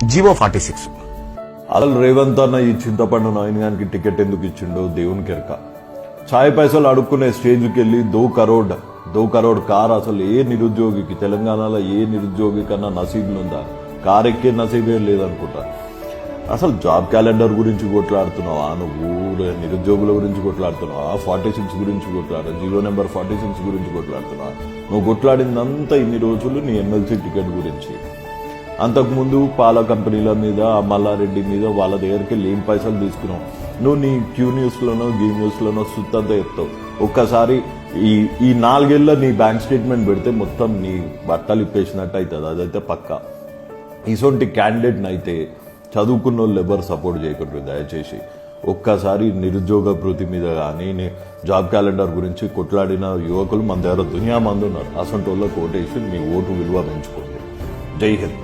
GO 46. అసలు రేవంత్ అన్న ఈ చింతపండు నాయనగానికి టికెట్ ఎందుకు ఇచ్చిండో దేవునికి ఎరక. ఛాయ్ పైసలు అడుక్కునే స్టేజ్కి వెళ్ళి 2 కరోడ్ కార్ అసలు ఏ నిరుద్యోగికి, తెలంగాణలో ఏ నిరుద్యోగి కన్నా నసీబులుందా? కార్ ఎక్కే నసీబే లేదనుకుంటా. అసలు జాబ్ క్యాలెండర్ గురించి కొట్లాడుతున్నావా నువ్వు? నిరుద్యోగుల గురించి కొట్లాడుతున్నావా? 46 గురించి కొట్లాడు, జీవో నెంబర్ 46 గురించి కొట్లాడుతున్నావా? నువ్వు కొట్లాడిందంతా ఇన్ని రోజులు నీ ఎమ్మెల్సీ టికెట్ గురించి. అంతకుముందు పాల కంపెనీల మీద, మల్లారెడ్డి మీద వాళ్ళ దగ్గరికి లేని పైసలు తీసుకున్నావు. నువ్వు నీ క్యూ న్యూస్లోనో గీ న్యూస్లోనో సుత్తంతా చెప్తావు. ఒక్కసారి ఈ 4 ఏళ్ళ నీ బ్యాంక్ స్టేట్మెంట్ పెడితే మొత్తం నీ బట్టలు ఇప్పేసినట్టు అవుతుంది. అదైతే పక్కా. ఇటువంటి క్యాండిడేట్ని అయితే చదువుకున్న వాళ్ళు ఎవరు సపోర్ట్ చేయకూడదు దయచేసి. ఒక్కసారి నిరుద్యోగ భృతి మీద కానీ జాబ్ క్యాలెండర్ గురించి కొట్లాడిన యువకులు మన దగ్గర దునియా మంది ఉన్నారు. అసంటి వాళ్ళకి ఓటేసి మీ ఓటు విలువ పెంచుకోండి. జై హింద్.